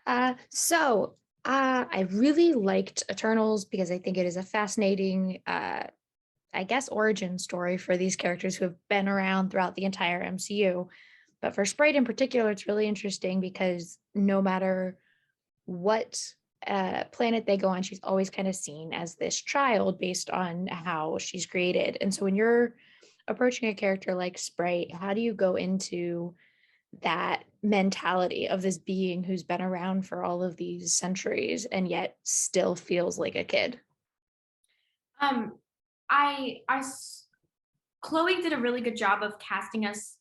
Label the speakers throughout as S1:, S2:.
S1: I really liked Eternals because I think it is a fascinating, I guess, origin story for these characters who have been around throughout the entire MCU. But for Sprite in particular, it's really interesting because no matter what planet they go on, she's always kind of seen as this child based on how she's created. And so when you're approaching a character like Sprite, how do you go into that mentality of this being who's been around for all of these centuries and yet still feels like a kid?
S2: Um, I Chloe did a really good job of casting us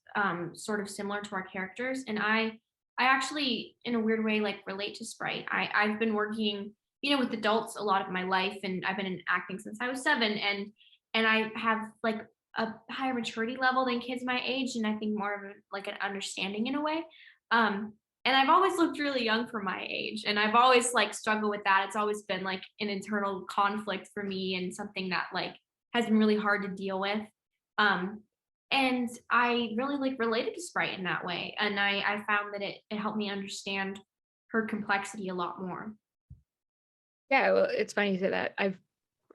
S2: sort of similar to our characters, and I actually, in a weird way, like relate to Sprite. I've been working, with adults a lot of my life, and I've been in acting since I was 7, and I have like a higher maturity level than kids my age, and I think more of like an understanding in a way. Um, and I've always looked really young for my age, and I've always like struggled with that. It's always been like an internal conflict for me, and something that like has been really hard to deal with. Um, and I really like related to Sprite in that way. And I found that it helped me understand her complexity a lot more.
S1: Yeah, well, it's funny you say that. I've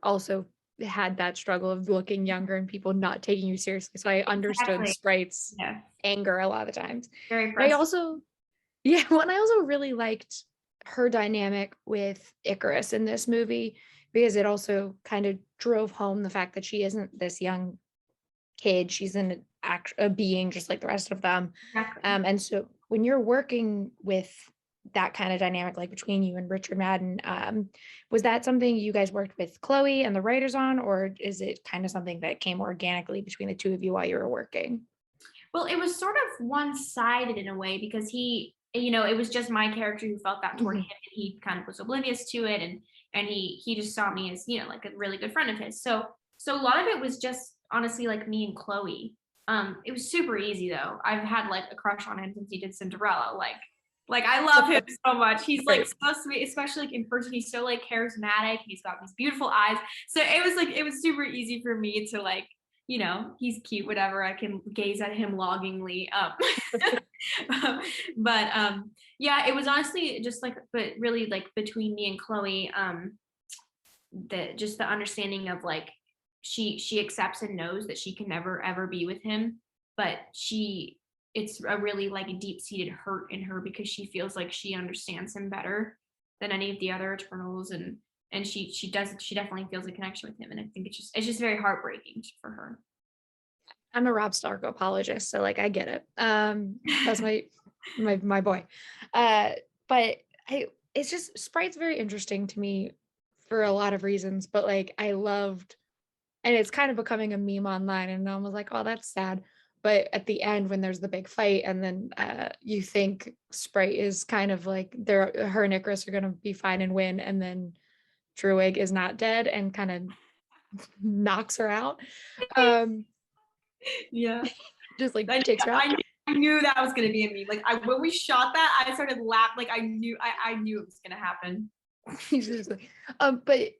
S1: also had that struggle of looking younger and people not taking you seriously. So I understood
S2: Exactly.
S1: Sprite's
S2: Yeah.
S1: anger a lot of the times.
S2: Very
S1: But I
S2: frustrating.
S1: also, yeah, well, and I also really liked her dynamic with Icarus in this movie because it also kind of drove home the fact that she isn't this young kid. She's a being just like the rest of them.
S2: Exactly.
S1: And so when you're working with that kind of dynamic, like between you and Richard Madden, was that something you guys worked with Chloe and the writers on, or is it kind of something that came organically between the two of you while you were working?
S2: Well, it was sort of one-sided in a way because it was just my character who felt that toward him,
S1: Mhm.
S2: and he kind of was oblivious to it, and he just saw me as, like a really good friend of his. So a lot of it was just honestly like me and Chloe. It was super easy though. I've had like a crush on him since he did Cinderella. Like I love him so much. He's like
S1: Great.
S2: so sweet, especially like in person. He's so like charismatic. He's got these beautiful eyes. So it was super easy for me to like, he's cute, whatever. I can gaze at him longingly. Um, but yeah, it was honestly just like, but really like between me and Chloe, the understanding of like she accepts and knows that she can never ever be with him, but it's a really like a deep seated hurt in her because she feels like she understands him better than any of the other Eternals, and she definitely feels a connection with him, and I think it's just very heartbreaking for her.
S1: I'm a Rob Stark apologist, so like I get it. That's my boy. Uh, but it's just Sprite's very interesting to me for a lot of reasons. But like I loved, and it's kind of becoming a meme online, and I was like, oh, that's sad. But at the end, when there's the big fight, and then you think Sprite is kind of like her and Icarus are gonna be fine and win, and then Druig is not dead and kind of knocks her out. Um,
S2: Yeah.
S1: just like
S2: I,
S1: takes her out.
S2: I knew that was gonna be a meme. Like when we shot that, I started laughing. Like I knew it was gonna happen.
S1: He's just like, but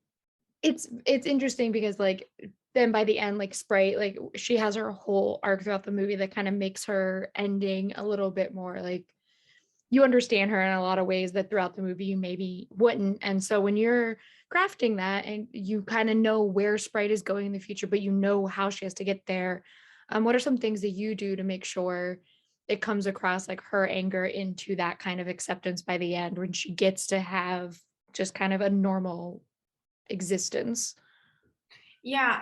S1: it's interesting because like then by the end, like Sprite, like she has her whole arc throughout the movie that kind of makes her ending a little bit more like you understand her in a lot of ways that throughout the movie you maybe wouldn't. And so when you're crafting that and you kind of know where Sprite is going in the future, but you know how she has to get there, what are some things that you do to make sure it comes across like her anger into that kind of acceptance by the end when she gets to have just kind of a normal existence?
S2: Yeah.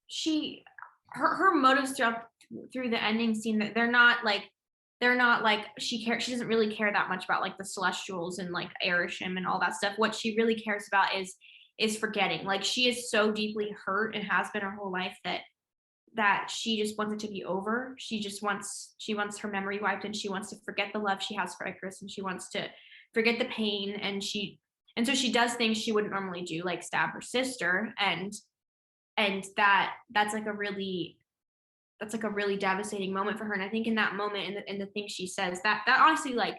S2: She her motives through the ending scene, that they're not like she doesn't really care that much about like the Celestials and like Arishem and all that stuff. What she really cares about is forgetting. Like she is so deeply hurt and has been her whole life that she just wants it to be over. She wants her memory wiped, and she wants to forget the love she has for Icarus, and she wants to forget the pain, and so she does things she wouldn't normally do, like stab her sister, and that's like a really devastating moment for her. And I think in that moment, in the thing she says, that honestly, like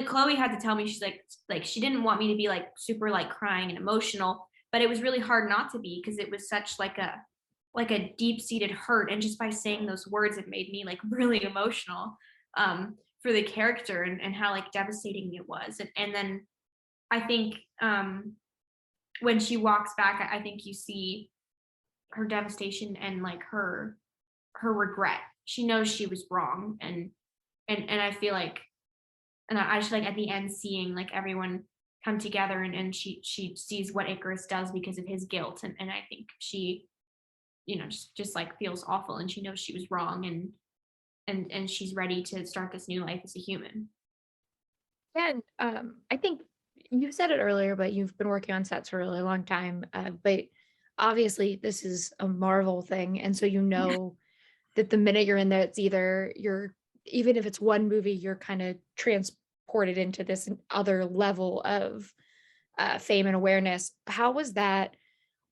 S2: Chloe had to tell me, she's like she didn't want me to be like super like crying and emotional, but it was really hard not to be because it was such like a deep seated hurt, and just by saying those words, it made me like really emotional. for the character and how like devastating it was. And then I think when she walks back, I think you see her devastation and like her regret. She knows she was wrong, and I feel like, and I just like at the end seeing like everyone come together, and she sees what Icarus does because of his guilt, and I think she, you know, just like feels awful, and she knows she was wrong, and she's ready to start this new life as a human.
S1: Yeah, and I think you said it earlier, but you've been working on sets for a really long time. But obviously, this is a Marvel thing, and so you know that the minute you're in there, it's either you're, even if it's one movie, you're kind of transported into this other level of fame and awareness. How was that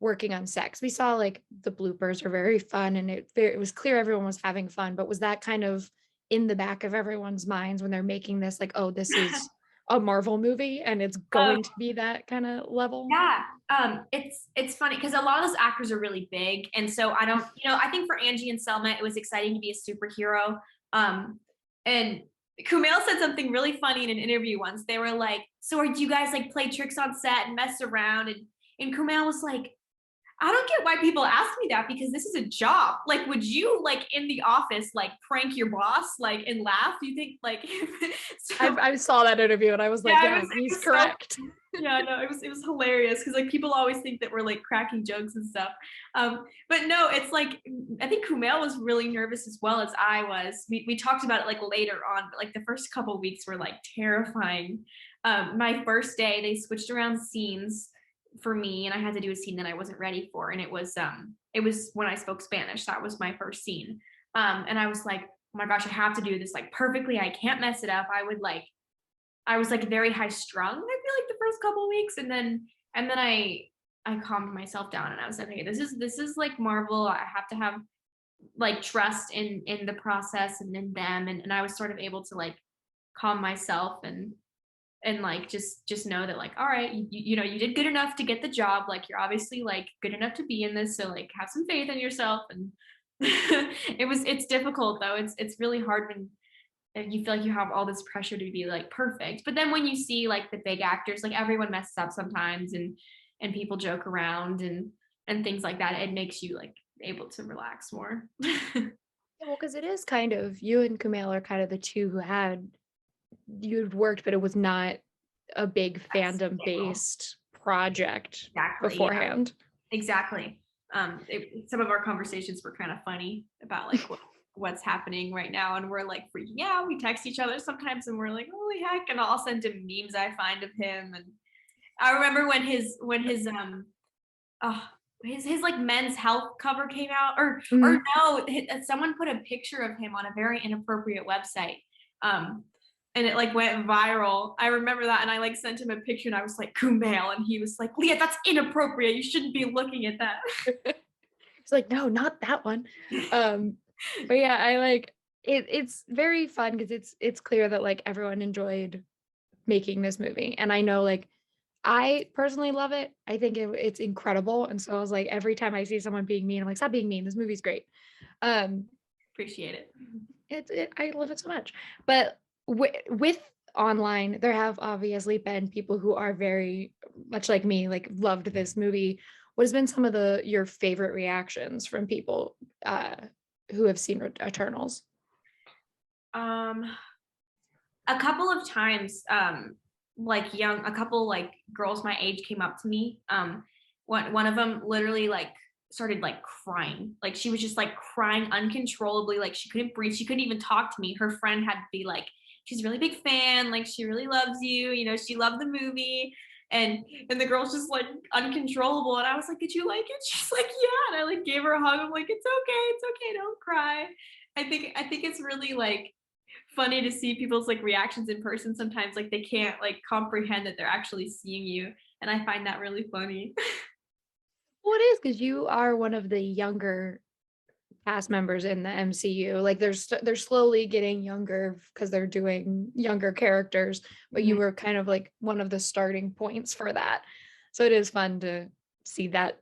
S1: working on set? 'Cause we saw like the bloopers were very fun, and it was clear everyone was having fun. But was that kind of in the back of everyone's minds when they're making this, like, oh, this is a Marvel movie and it's
S2: Um,
S1: going to be that kind of level?
S2: yeah, it's funny because a lot of those actors are really big, and so I don't, you know, I think for Angie and Selma, it was exciting to be a superhero. And Kumail said something really funny in an interview once. They were like, "So, do you guys like play tricks on set and mess around?" And Kumail was like, I don't get why people ask me that because this is a job. Like, would you like in the office like prank your boss like and laugh? Do you think like so?
S1: I saw that interview and I was like,
S2: Yeah,
S1: yeah,
S2: it
S1: he's
S2: was so
S1: correct.
S2: yeah, no, it was hilarious because like people always think that we're like cracking jokes and stuff. But no, it's like I think Kumail was really nervous as well as I was. We talked about it like later on, but like the first couple weeks were like terrifying. My first day, they switched around scenes for me, and I had to do a scene that I wasn't ready for, and it was when I spoke Spanish. That was my first scene, and I was like, oh my gosh, I have to do this like perfectly. I can't mess it up. I was like very high strung, I feel like the first couple weeks. And then I calmed myself down and I was like, okay, this is like Marvel. I have to have like trust in the process and in them. And I was sort of able to like calm myself and like just know that like, all right, you know, you did good enough to get the job. Like you're obviously like good enough to be in this. So like have some faith in yourself. And it's difficult though. It's really hard when you feel like you have all this pressure to be like perfect. But then when you see like the big actors, like everyone messes up sometimes and people joke around and things like that, it makes you like able to relax more.
S1: Yeah, well, because it is kind of, you and Kumail are kind of the two who had, you'd worked, but it was not a big fandom based project
S2: Exactly. Yeah.
S1: beforehand.
S2: Exactly. Some of our conversations were kind of funny about like what's happening right now, and we're like freaking out. We text each other sometimes, and we're like, "Holy heck!" And I'll send him memes I find of him. And I remember when his uh, his like Men's Health cover came out, or
S1: Mhm.
S2: no, someone put a picture of him on a very inappropriate website. Um, and it like went viral. I remember that, and I like sent him a picture, and I was like, Kumail, and he was like, Leah, that's inappropriate. You shouldn't be looking at that.
S1: It's like, no, not that one. Um, but yeah, I like it. It's very fun because it's clear that like everyone enjoyed making this movie, and I know like I personally love it. I think it's incredible, and so I was like, every time I see someone being mean, I'm like, stop being mean. This movie's great. Um,
S2: Appreciate it.
S1: I love it so much. But with online, there have obviously been people who are very much like me, like loved this movie. What has been some of the your favorite reactions from people who have seen Eternals?
S2: Um, a couple of times, like a couple like girls my age came up to me. One of them literally like started like crying. Like she was just like crying uncontrollably. Like she couldn't breathe. She couldn't even talk to me. Her friend had to be like, she's a really big fan. Like she really loves you. You know, she loved the movie. And the girl's just like uncontrollable. And I was like, did you like it? She's like, yeah. And I like gave her a hug. I'm like, it's okay, don't cry. I think it's really like funny to see people's like reactions in person sometimes, like they can't like comprehend that they're actually seeing you, and I find that really funny.
S1: Well, it is because you are one of the younger cast members in the MCU. Like they're slowly getting younger because they're doing younger characters, but you
S2: Mhm.
S1: were kind of like one of the starting points for that. So it is fun to see that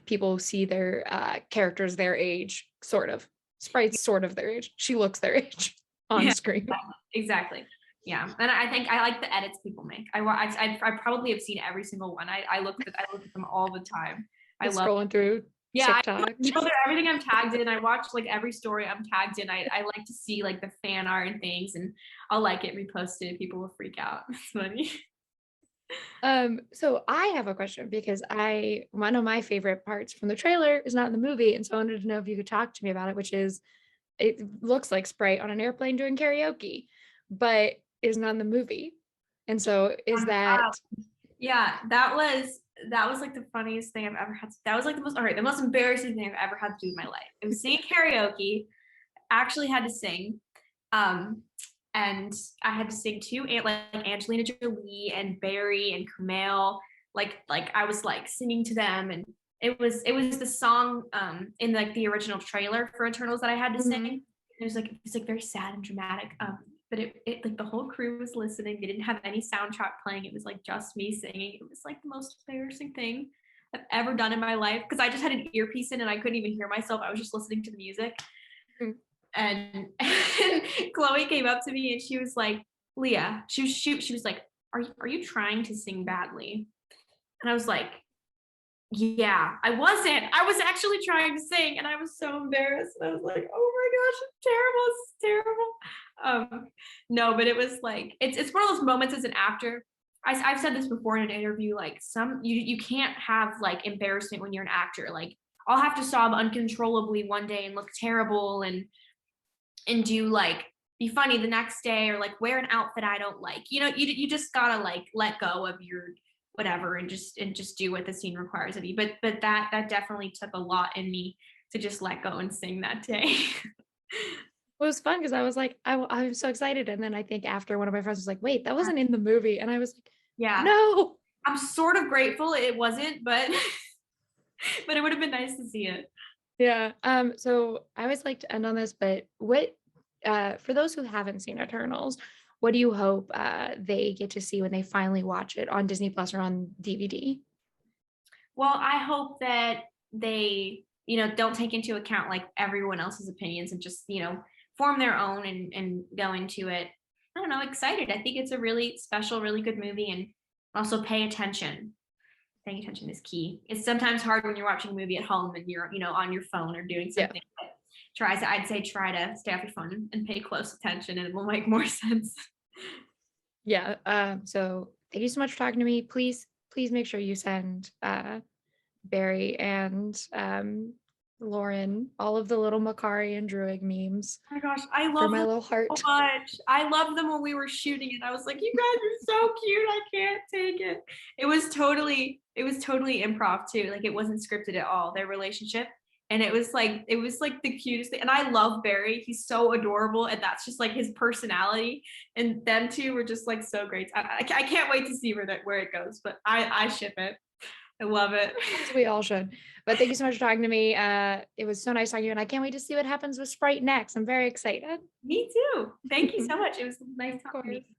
S1: people see their characters their age, sort of. Sprite's sort of their age. She looks their age on
S2: Yeah,
S1: screen.
S2: exactly. Yeah, and I think I like the edits people make. I probably have seen every single one. I look at them all the time. I
S1: Just
S2: love.
S1: scrolling through
S2: Yeah, I
S1: TikTok.
S2: go through everything I'm tagged in. I watch like every story I'm tagged in. I like to see like the fan art and things, and I'll like it reposted. People will freak out. It's funny.
S1: So I have a question because one of my favorite parts from the trailer is not in the movie, and so I wanted to know if you could talk to me about it, which is it looks like Sprite on an airplane doing karaoke, but is not in the movie. And so is that
S2: Yeah, that was like the funniest thing I've ever had. That was like the most embarrassing thing I've ever had to do in my life. It was singing karaoke. Actually had to sing. Um, and I had to sing to like Angelina Jolie and Barry and Kumail. Like I was like singing to them, and it was the song in like the original trailer for Eternals that I had to
S1: Mhm.
S2: sing. It was like very sad and dramatic. But it like the whole crew was listening. They didn't have any soundtrack playing. It was like just me singing. It was like the most embarrassing thing I've ever done in my life because I just had an earpiece in and I couldn't even hear myself. I was just listening to the music.
S1: Mhm.
S2: And Chloe came up to me and she was like, Leah, she was like, are you trying to sing badly? And I was like, yeah, I wasn't. I was actually trying to sing and I was so embarrassed. And I was like, oh my gosh, it's terrible. It's terrible. No, but it was like it's one of those moments as an actor. I've said this before in an interview, like you can't have like embarrassment when you're an actor. Like I'll have to sob uncontrollably one day and look terrible and do like be funny the next day or like wear an outfit I don't like. You know, you just gotta like let go of your whatever and just do what the scene requires of you. But that definitely took a lot in me to just let go and sing that day.
S1: It was fun because I was like, I was so excited. And then I think after one of my friends was like, wait, that
S2: Yeah.
S1: wasn't in the movie. And I was like,
S2: Yeah.
S1: no.
S2: I'm sort of grateful it wasn't, but but it would have been nice to see it.
S1: Yeah. So I always like to end on this, but what for those who haven't seen Eternals, what do you hope they get to see when they finally watch it on Disney Plus or on DVD?
S2: Well, I hope that they, don't take into account like everyone else's opinions and just, form their own and go into it. I don't know, excited. I think it's a really special, really good movie and also pay attention. Paying attention is key. It's sometimes hard when you're watching a movie at home and you're, on your phone or doing
S1: Yeah.
S2: something. But I'd say try to stay off your phone and pay close attention and it will make more sense.
S1: Yeah. So thank you so much for talking to me. Please make sure you send Barry and Lauren all of the little Makari and Druid memes
S2: Oh my gosh, I
S1: for
S2: love
S1: my
S2: them
S1: little
S2: so
S1: heart.
S2: much. I loved them when we were shooting it. I was like, you guys are so cute. I can't take it. It was totally improv too. Like it wasn't scripted at all, their relationship. And it was like the cutest thing. And I love Barry. He's so adorable. And that's just like his personality. And them two were just like so great. I can't wait to see where it goes, but I ship it. I love it.
S1: As we all should. But thank you so much for talking to me. It was so nice talking to you, and I can't wait to see what happens with Sprite next. I'm very excited.
S2: Me too. Thank you so much. It was nice
S1: Of
S2: talking to
S1: course.
S2: you.